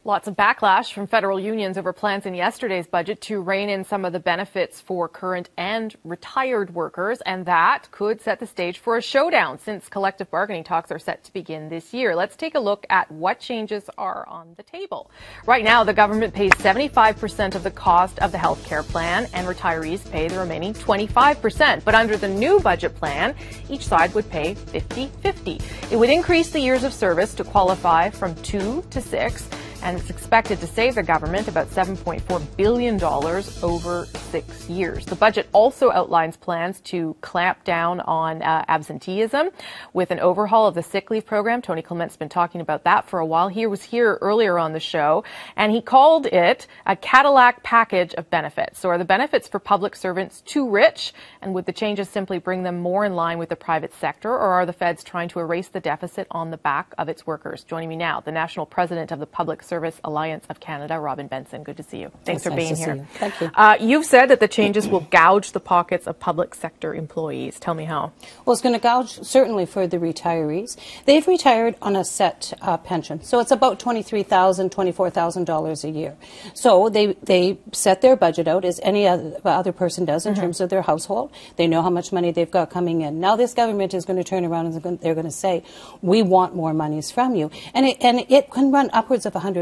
Lots of backlash from federal unions over plans in yesterday's budget to rein in some of the benefits for current and retired workers, and that could set the stage for a showdown since collective bargaining talks are set to begin this year. Let's take a look at what changes are on the table. Right now, the government pays 75% of the cost of the health care plan, and retirees pay the remaining 25%. But under the new budget plan, each side would pay 50-50. It would increase the years of service to qualify from 2 to 6. And it's expected to save the government about $7.4 billion over 6 years. The budget also outlines plans to clamp down on absenteeism with an overhaul of the sick leave program. Tony Clement's been talking about that for a while. He was here earlier on the show, and he called it a Cadillac package of benefits. So are the benefits for public servants too rich? And would the changes simply bring them more in line with the private sector, or are the feds trying to erase the deficit on the back of its workers? Joining me now, the national president of the Public Service Alliance of Canada, Robyn Benson. Good to see you. Thanks for being here. Thank you. You've said that the changes will gouge the pockets of public sector employees. Tell me how. Well, it's going to gouge certainly for the retirees. They've retired on a set pension, so it's about $23,000, $24,000 a year. So they set their budget out as any other person does in terms of their household. They know how much money they've got coming in. Now this government is going to turn around and they're going to say, we want more monies from you. And it can run upwards of $100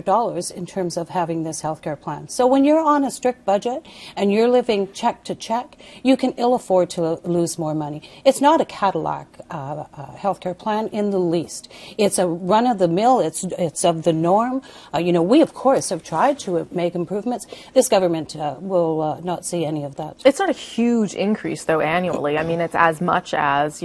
in terms of having this healthcare plan. So when you're on a strict budget and you're living check to check, you can ill afford to lose more money. It's not a Cadillac healthcare plan in the least. It's a run of the mill. It's of the norm. We of course have tried to make improvements. This government will not see any of that. It's not a huge increase though annually. I mean, it's as much as,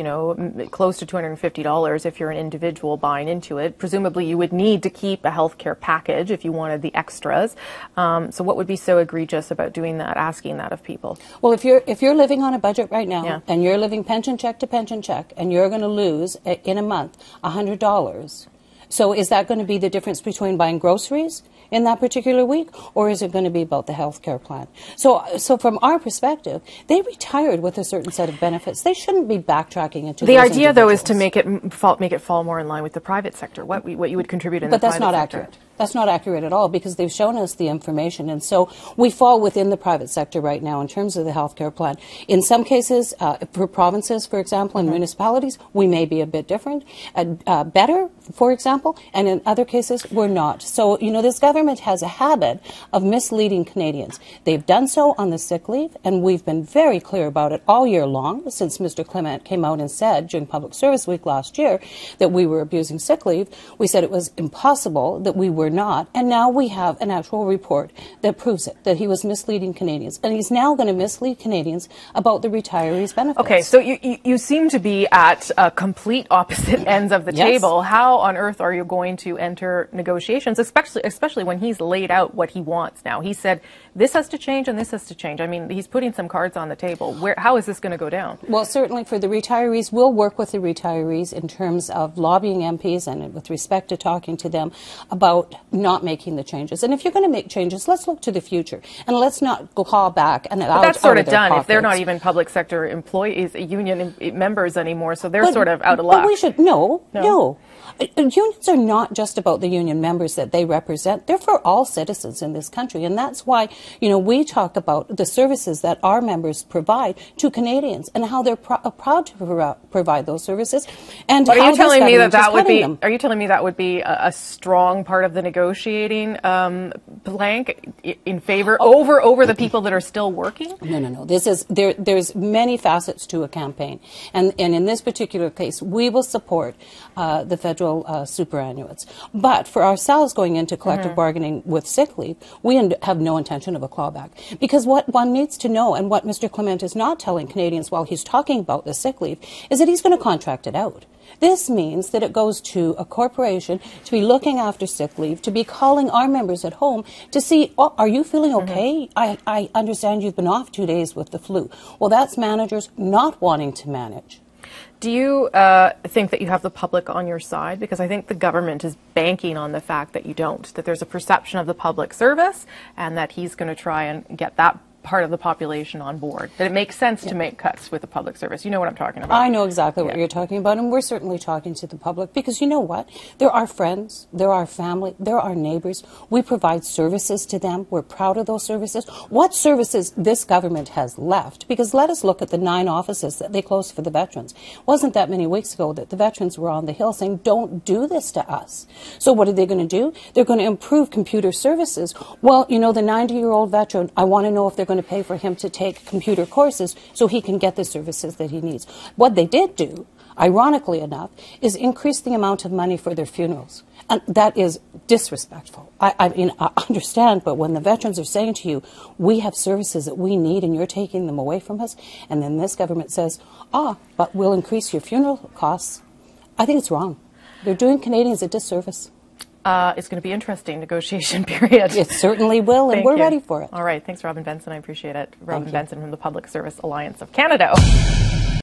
close to $250 if you're an individual buying into it. Presumably you would need to keep a healthcare package if you wanted the extras. So what would be so egregious about doing that, asking that of people? Well, if you're living on a budget right now and you're living pension check to pension check and you're going to lose in a month $100, so is that going to be the difference between buying groceries in that particular week, or is it going to be about the health care plan? So from our perspective, they retired with a certain set of benefits. They shouldn't be backtracking into the idea, though, is to make it fall more in line with the private sector. What you would contribute in the private sector. But that's not accurate. That's not accurate at all, because they've shown us the information, and so we fall within the private sector right now in terms of the health care plan. In some cases, for provinces, for example, and municipalities, we may be a bit different, better, for example, and in other cases, we're not. So, this government has a habit of misleading Canadians. They've done so on the sick leave, and we've been very clear about it all year long, since Mr. Clement came out and said during Public Service Week last year that we were abusing sick leave. We said it was impossible, that we were not, and now we have an actual report that proves it, that he was misleading Canadians, and he's now going to mislead Canadians about the retirees' benefits. Okay, so you seem to be at complete opposite ends of the table. How on earth are you going to enter negotiations, especially when he's laid out what he wants now? He said this has to change and this has to change. I mean, he's putting some cards on the table. How is this going to go down? Well, certainly for the retirees, we'll work with the retirees in terms of lobbying MPs and with respect to talking to them about not making the changes. And if you're going to make changes, let's look to the future and let's not go call back and but that's sort of done pockets. If they're not even public sector employees, union members anymore, so they're sort of out of luck. But we should no. Unions are not just about the union members that they represent. They're for all citizens in this country, and that's why we talk about the services that our members provide to Canadians and how they're proud to provide those services. And but are you telling me Are you telling me that would be a strong part of the negotiating plank in favor over the people that are still working? No. There's many facets to a campaign, and in this particular case, we will support the federal superannuates. But for ourselves going into collective bargaining with sick leave, we have no intention of a clawback, because what one needs to know, and what Mr. Clement is not telling Canadians while he's talking about the sick leave, is that he's going to contract it out. This means that it goes to a corporation to be looking after sick leave, to be calling our members at home to see, are you feeling okay? I understand you've been off 2 days with the flu. Well, that's managers not wanting to manage. Do you think that you have the public on your side? Because I think the government is banking on the fact that you don't, that there's a perception of the public service and that he's going to try and get that part of the population on board, that it makes sense to make cuts with the public service. You know what I'm talking about. I know exactly what you're talking about, and we're certainly talking to the public because you know what? There are friends, there are family, there are neighbors. We provide services to them. We're proud of those services. What services this government has left? Because let us look at the 9 offices that they closed for the veterans. It wasn't that many weeks ago that the veterans were on the Hill saying, don't do this to us. So what are they going to do? They're going to improve computer services. Well, you know, the 90-year-old veteran, I want to know if they're going to pay for him to take computer courses so he can get the services that he needs. What they did do, ironically enough, is increase the amount of money for their funerals. And that is disrespectful. I mean, I understand, but when the veterans are saying to you, we have services that we need and you're taking them away from us, and then this government says, but we'll increase your funeral costs, I think it's wrong. They're doing Canadians a disservice. It's going to be interesting negotiation period. It certainly will, and we're ready for it. All right. Thanks, Robyn Benson. I appreciate it. Robyn Benson from the Public Service Alliance of Canada.